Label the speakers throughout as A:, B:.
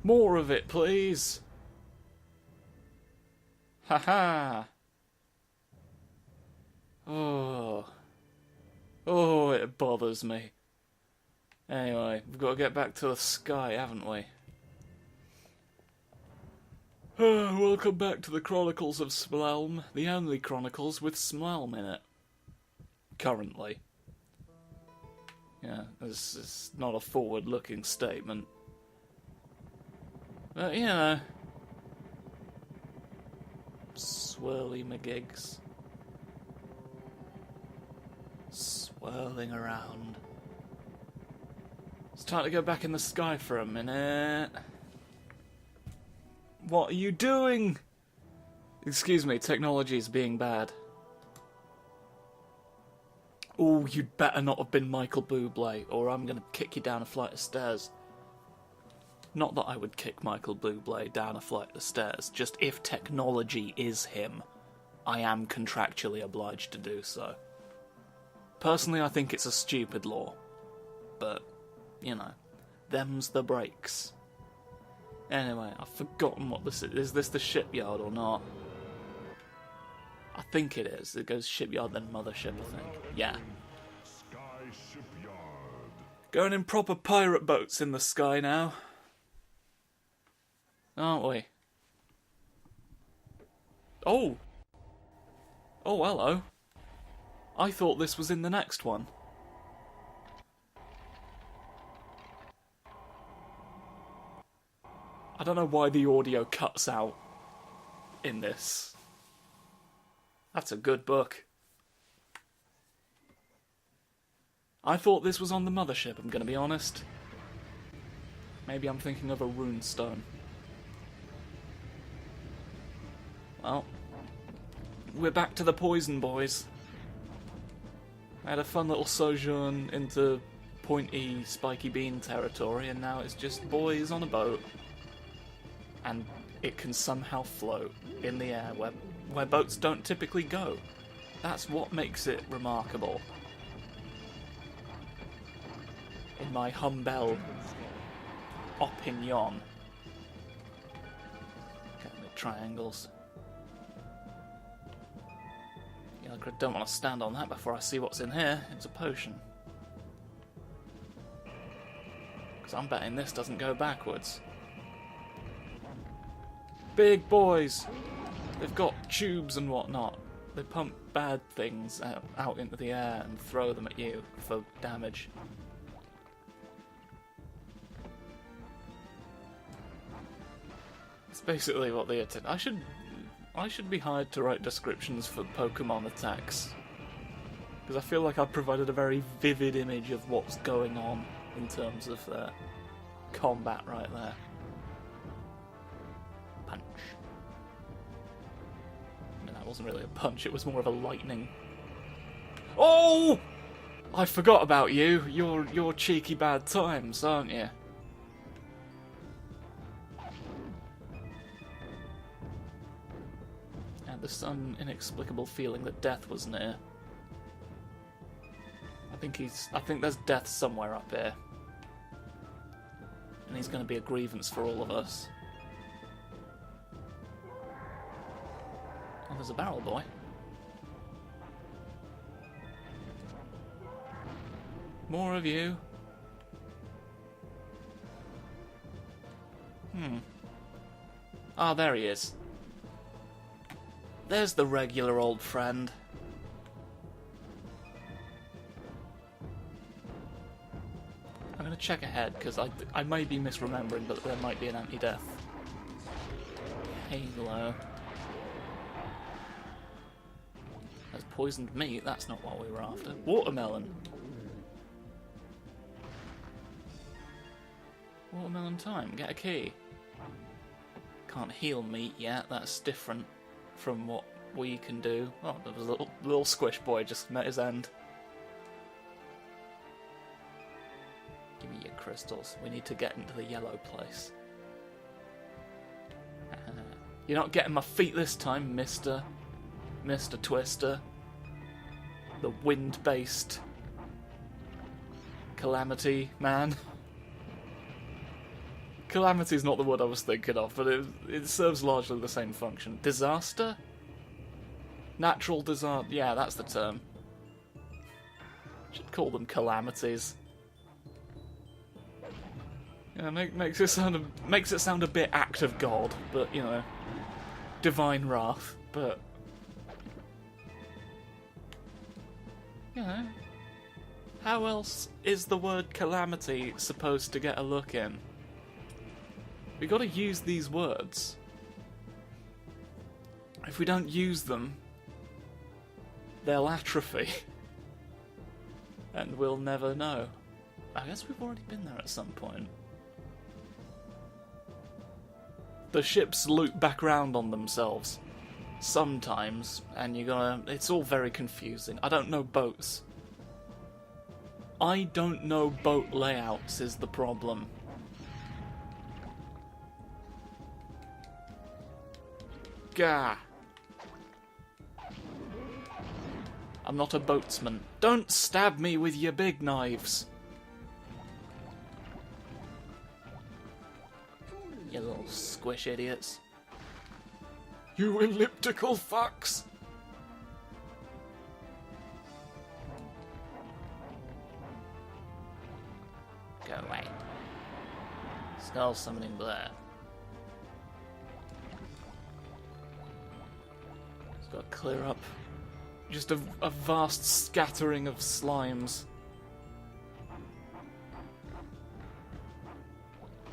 A: More of it, please. Haha. Oh. Oh, it bothers me. Anyway, we've got to get back to the sky, haven't we? Welcome back to the Chronicles of Smlelm, the only Chronicles with Smlelm in it. Currently. Yeah, this is not a forward-looking statement. But, you know... Swirly McGigs. Swirling around. It's time to go back in the sky for a minute. What are you doing? Excuse me, technology is being bad. Oh, you'd better not have been Michael Bublé, or I'm gonna kick you down a flight of stairs. Not that I would kick Michael Bublé down a flight of stairs, just if technology is him, I am contractually obliged to do so. Personally, I think it's a stupid law, but, you know, them's the breaks. Anyway, I've forgotten what this is. Is this the shipyard or not? I think it is. It goes shipyard, then mothership, I think. Yeah.
B: Sky shipyard.
A: Going in proper pirate boats in the sky now. Aren't we? Oh! Oh, hello. I thought this was in the next one. I don't know why the audio cuts out in this. That's a good book. I thought this was on the mothership, I'm gonna be honest. Maybe I'm thinking of a rune stone. Well, we're back to the poison boys. I had a fun little sojourn into pointy, spiky bean territory, and now it's just boys on a boat. And it can somehow float in the air where boats don't typically go. That's what makes it remarkable. In my humble opinion. Getting the triangles. Yeah, I don't want to stand on that before I see what's in here. It's a potion. Because I'm betting this doesn't go backwards. Big boys! They've got tubes and whatnot. They pump bad things out into the air and throw them at you for damage. It's basically what they attend. I should be hired to write descriptions for Pokemon attacks. Because I feel like I've provided a very vivid image of what's going on in terms of their combat right there. Punch. I mean, that wasn't really a punch, it was more of a lightning. Oh! I forgot about you. You're cheeky bad times, aren't you? I had this inexplicable feeling that death was near. I think there's death somewhere up here. And he's going to be a grievance for all of us. Oh, there's a barrel boy. More of you. Ah, there he is. There's the regular old friend. I'm going to check ahead, because I may be misremembering, but there might be an anti-death. Halo. There's poisoned meat, that's not what we were after. Watermelon. Watermelon time, get a key. Can't heal meat yet, that's different from what we can do. Oh, there was a little squish boy just met his end. Give me your crystals. We need to get into the yellow place. You're not getting my feet this time, Mr. Twister. The wind-based calamity man. Calamity is not the word I was thinking of, but it serves largely the same function. Disaster? Natural disaster? Yeah, that's the term. Should call them calamities. Yeah, makes it sound a bit act of God, but you know, divine wrath. But you know, how else is the word calamity supposed to get a look in? We got to use these words. If we don't use them, they'll atrophy, and we'll never know. I guess we've already been there at some point. The ships loop back round on themselves sometimes, and it's all very confusing. I don't know boats. I don't know boat layouts is the problem. Gah. I'm not a boatsman. Don't stab me with your big knives. You little squish idiots. You elliptical fucks! Go away. Skull summoning Blair. It's got to clear up just a vast scattering of slimes.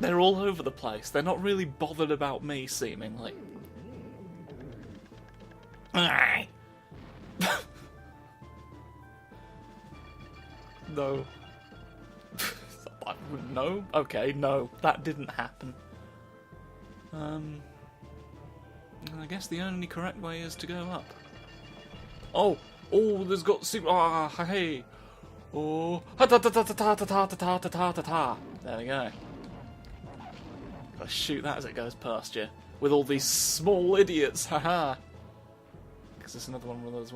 A: They're all over the place. They're not really bothered about me, seemingly. No. No? Okay, no. That didn't happen. I guess the only correct way is to go up. Oh! Oh, there's got super... Ah, hey! Oh... Ha ta ta ta ta ta ta ta ta ta ta ta ta. There we go. Gotta shoot that as it goes past you. With all these small idiots, haha! Because it's another one of those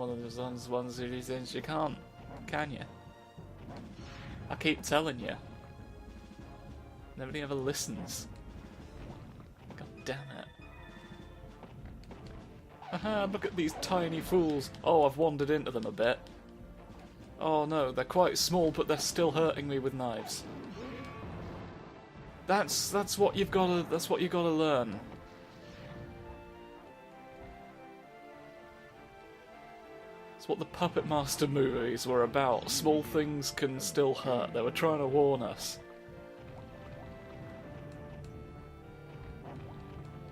A: ones who thinks you can't, can you? I keep telling you. Nobody ever listens. God damn it. Haha, look at these tiny fools. Oh, I've wandered into them a bit. Oh no, they're quite small, but they're still hurting me with knives. That's what you've gotta learn. It's what the Puppet Master movies were about. Small things can still hurt. They were trying to warn us.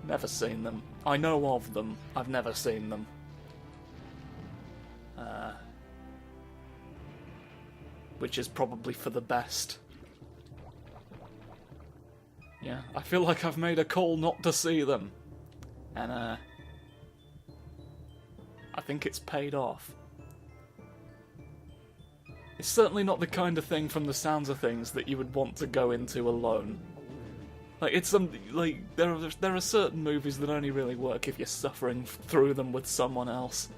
A: Never seen them. I know of them. I've never seen them. Which is probably for the best. Yeah, I feel like I've made a call not to see them. And, I think it's paid off. It's certainly not the kind of thing from the sounds of things that you would want to go into alone. Like, it's there are certain movies that only really work if you're suffering through them with someone else.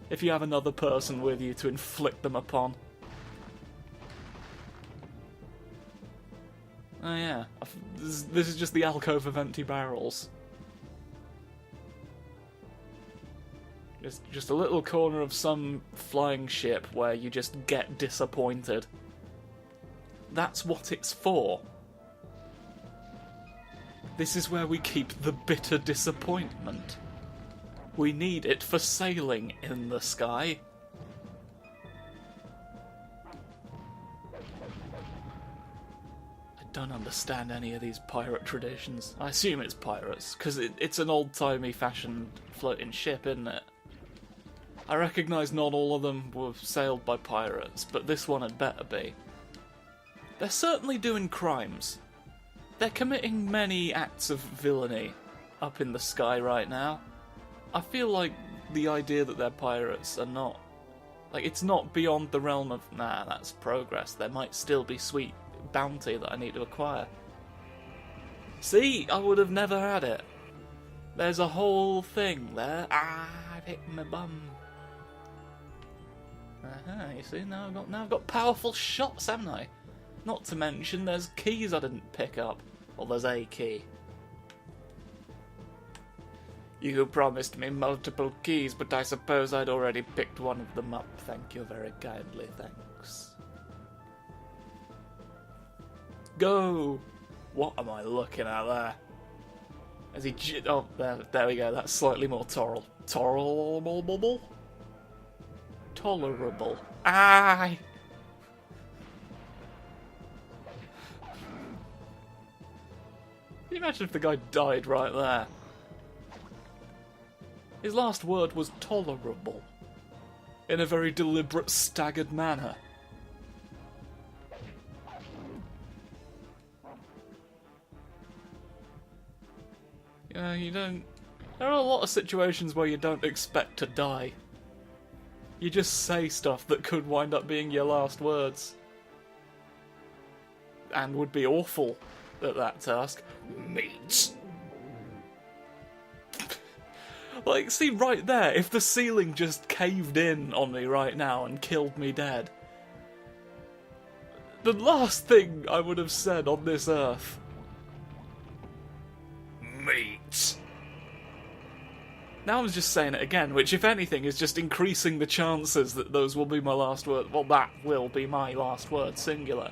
A: If you have another person with you to inflict them upon. Oh yeah, this is just the alcove of empty barrels. Just a little corner of some flying ship where you just get disappointed. That's what it's for. This is where we keep the bitter disappointment. We need it for sailing in the sky. I don't understand any of these pirate traditions. I assume it's pirates, because it's an old-timey fashioned floating ship, isn't it? I recognise not all of them were sailed by pirates, but this one had better be. They're certainly doing crimes. They're committing many acts of villainy up in the sky right now. I feel like the idea that they're pirates are not... Like, it's not beyond the realm of, nah, that's progress. There might still be sweet bounty that I need to acquire. See? I would have never had it. There's a whole thing there. Ah, I've hit my bum. You see, now I've got powerful shots, haven't I? Not to mention there's keys I didn't pick up. Well, there's a key. You promised me multiple keys, but I suppose I'd already picked one of them up. Thank you very kindly, thanks. Go! What am I looking at there? Is he... Oh, there we go. That's slightly more tolerable? Tolerable. Ah! Can you imagine if the guy died right there? His last word was tolerable. In a very deliberate, staggered manner. Yeah, you don't... There are a lot of situations where you don't expect to die. You just say stuff that could wind up being your last words. And would be awful at that task. Meat! Like, see, right there, if the ceiling just caved in on me right now and killed me dead, the last thing I would have said on this earth... Meat! Now I'm just saying it again, which, if anything, is just increasing the chances that those will be my last words. Well, that will be my last word, singular.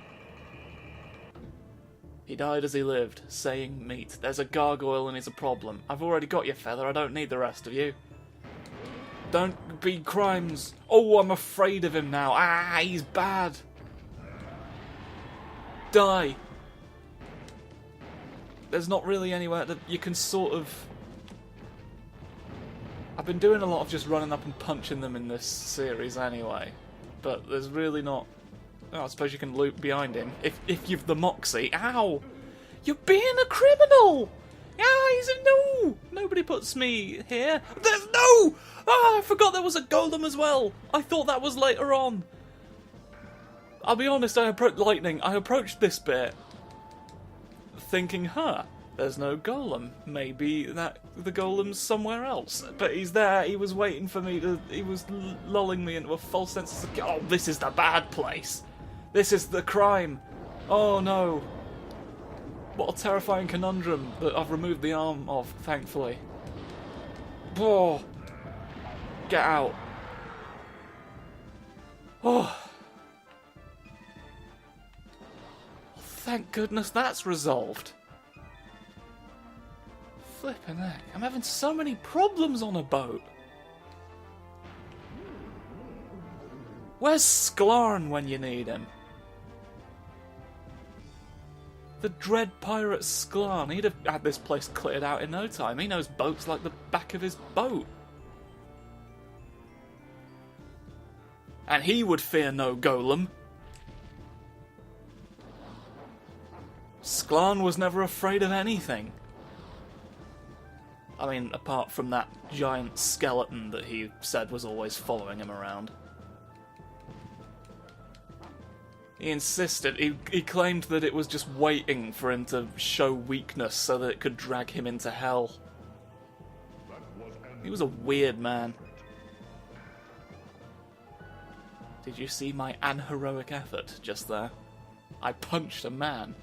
A: He died as he lived, saying meat. There's a gargoyle and he's a problem. I've already got your feather, I don't need the rest of you. Don't be crimes. Oh, I'm afraid of him now. Ah, he's bad. Die. There's not really anywhere that you can sort of... I've been doing a lot of just running up and punching them in this series anyway. But there's really not... Oh, I suppose you can loop behind him. If you've the moxie. Ow! You're being a criminal! Ah, he's a no! Nobody puts me here. There's no! Ah, I forgot there was a golem as well. I thought that was later on. I'll be honest, I approached this bit thinking, huh, there's no golem. Maybe that the golem's somewhere else. But he's there, he was waiting for me to... He was lulling me into a false sense of security. Oh, this is the bad place. This is the crime. Oh no. What a terrifying conundrum that I've removed the arm of, thankfully. Oh. Get out. Oh. Thank goodness that's resolved. Flippin' heck. I'm having so many problems on a boat. Where's Smlelm when you need him? The dread pirate Smlelm. He'd have had this place cleared out in no time. He knows boats like the back of his boat. And he would fear no golem. Smlelm was never afraid of anything. I mean, apart from that giant skeleton that he said was always following him around. He insisted, he claimed that it was just waiting for him to show weakness so that it could drag him into hell. He was a weird man. Did you see my unheroic effort just there? I punched a man.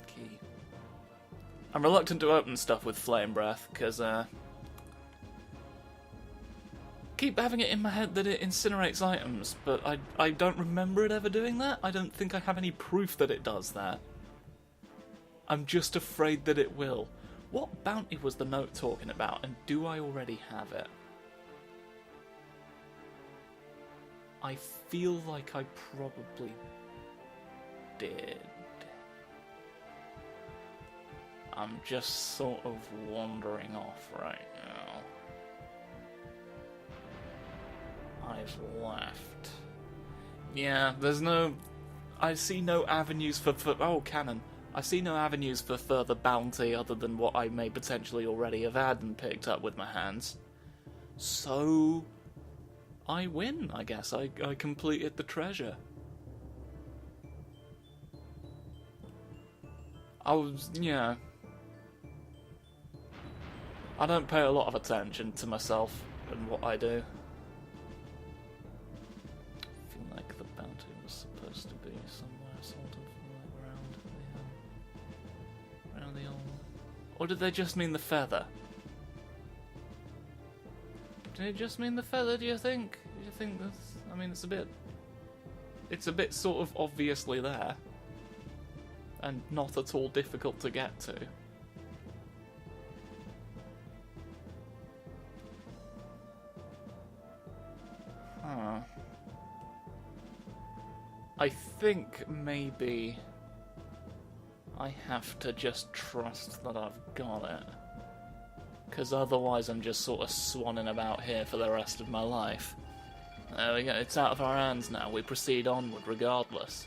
A: Key. I'm reluctant to open stuff with flame breath, because, keep having it in my head that it incinerates items, but I don't remember it ever doing that. I don't think I have any proof that it does that. I'm just afraid that it will. What bounty was the note talking about, and do I already have it? I feel like I probably did. I'm just sort of wandering off right now. I've left. Yeah, there's no... I see no avenues for... Oh, cannon. I see no avenues for further bounty other than what I may potentially already have had and picked up with my hands. So... I win, I guess. I completed the treasure. Yeah. I don't pay a lot of attention to myself and what I do. I feel like the bounty was supposed to be somewhere sort of around Or did they just mean the feather? Did it just mean the feather, do you think? Do you think that's... I mean, it's a bit sort of obviously there. And not at all difficult to get to. Huh. I think maybe I have to just trust that I've got it. Because otherwise I'm just sort of swanning about here for the rest of my life. There we go, it's out of our hands now. We proceed onward regardless.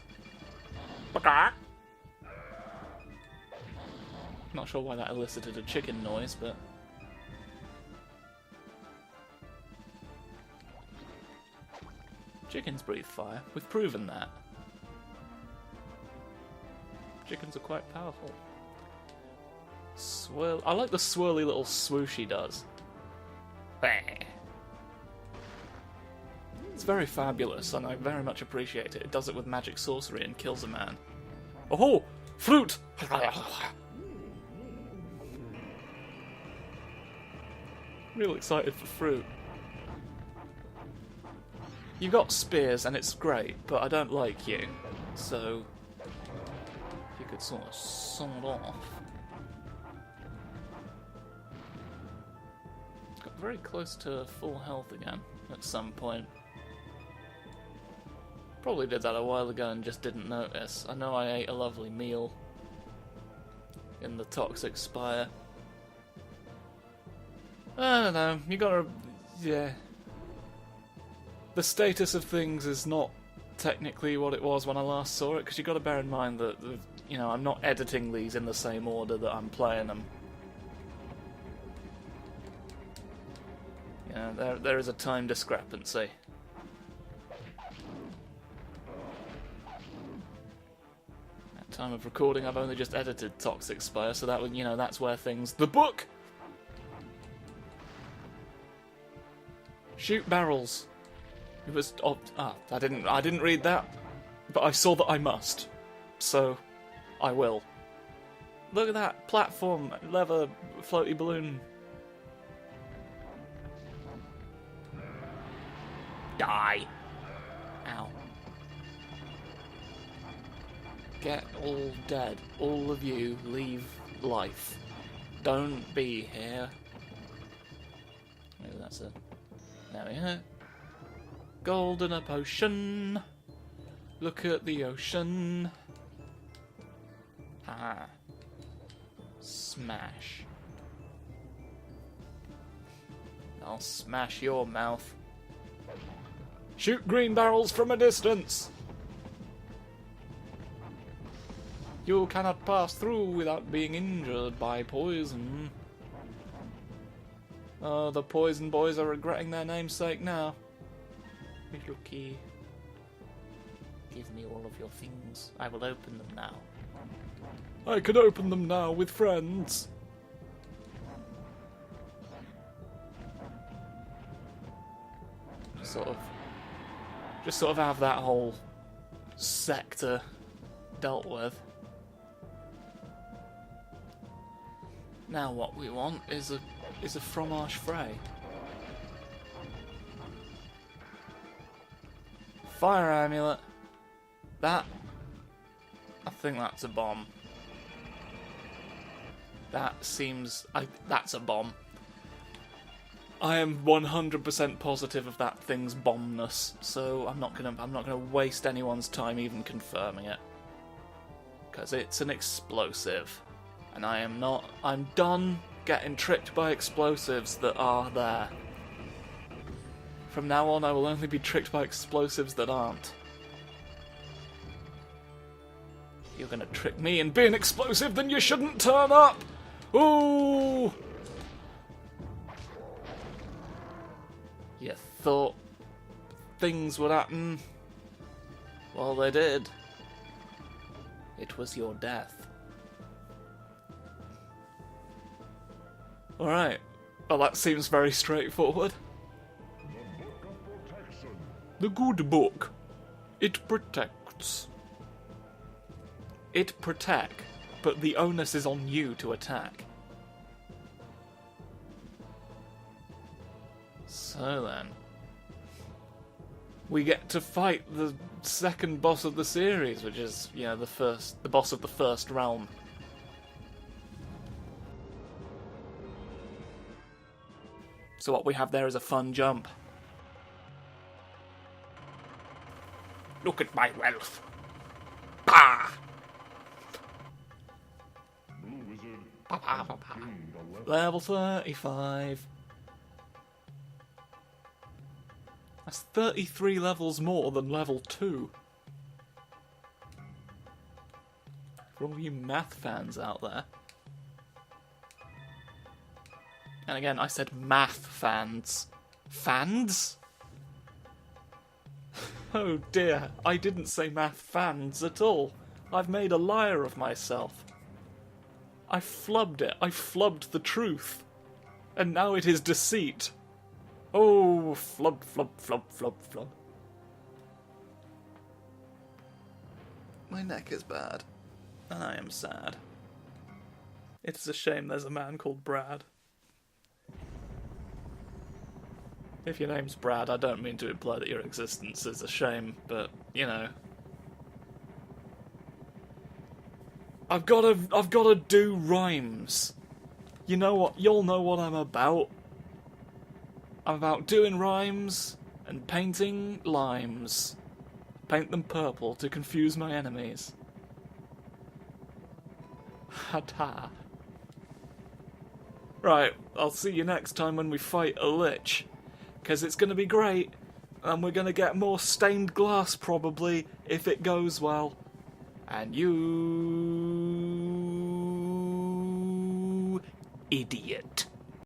A: Not sure why that elicited a chicken noise, but... Chickens breathe fire. We've proven that. Chickens are quite powerful. Swirl. I like the swirly little swoosh he does. It's very fabulous, and I very much appreciate it. It does it with magic sorcery and kills a man. Oh, fruit! Real excited for fruit. You've got spears, and it's great, but I don't like you. So, if you could sort of sod off. Got very close to full health again at some point. Probably did that a while ago and just didn't notice. I know I ate a lovely meal in the Toxic Spire. I don't know, you gotta... yeah. The status of things is not technically what it was when I last saw it, because you got to bear in mind that, you know, I'm not editing these in the same order that I'm playing them. Yeah, there is a time discrepancy. At time of recording, I've only just edited Toxic Spire, so that would, you know, that's where things... The book! Shoot barrels. It was... Oh, I didn't read that, but I saw that I must, so I will. Look at that platform, leather, floaty balloon. Die. Ow. Get all dead. All of you leave life. Don't be here. Maybe that's it. There we go. Golden a potion. Look at the ocean. Ah. Smash. I'll smash your mouth. Shoot green barrels from a distance. You cannot pass through without being injured by poison. Oh, the poison boys are regretting their namesake now. Looky. Give me all of your things. I will open them now. I can open them now with friends. Just sort of have that whole sector dealt with. Now what we want is a fromage frais. Fire amulet. That, I think that's a bomb. That seems... that's a bomb. I am 100% positive of that thing's bombness, so I'm not gonna waste anyone's time even confirming it. Because it's an explosive. And I'm done getting tricked by explosives that are there. From now on, I will only be tricked by explosives that aren't. If you're gonna trick me and be an explosive, then you shouldn't turn up! Ooh! You thought things would happen? Well, they did. It was your death. Alright. Well, that seems very straightforward. The good book. It protects. It protect, but the onus is on you to attack. So then, we get to fight the second boss of the series, which is, you know, the boss of the first realm. So what we have there is a fun jump. Look at my wealth. Bah!
B: Blue wizard
A: Bah, bah, bah, bah.
B: gained a level.
A: Level 35. That's 33 levels more than level 2. For all you math fans out there. And again, I said math fans. Fans? Oh dear, I didn't say math fans at all. I've made a liar of myself. I flubbed it. I flubbed the truth. And now it is deceit. Oh, flub, flub, flub, flub, flub. My neck is bad. And I am sad. It is a shame there's a man called Brad. If your name's Brad, I don't mean to imply that your existence is a shame, but, you know. I've gotta do rhymes. You know what? You'll know what I'm about. I'm about doing rhymes and painting limes. Paint them purple to confuse my enemies. Ha-ta. Right, I'll see you next time when we fight a lich. Because it's going to be great, and we're going to get more stained glass probably, if it goes well. And you... idiot.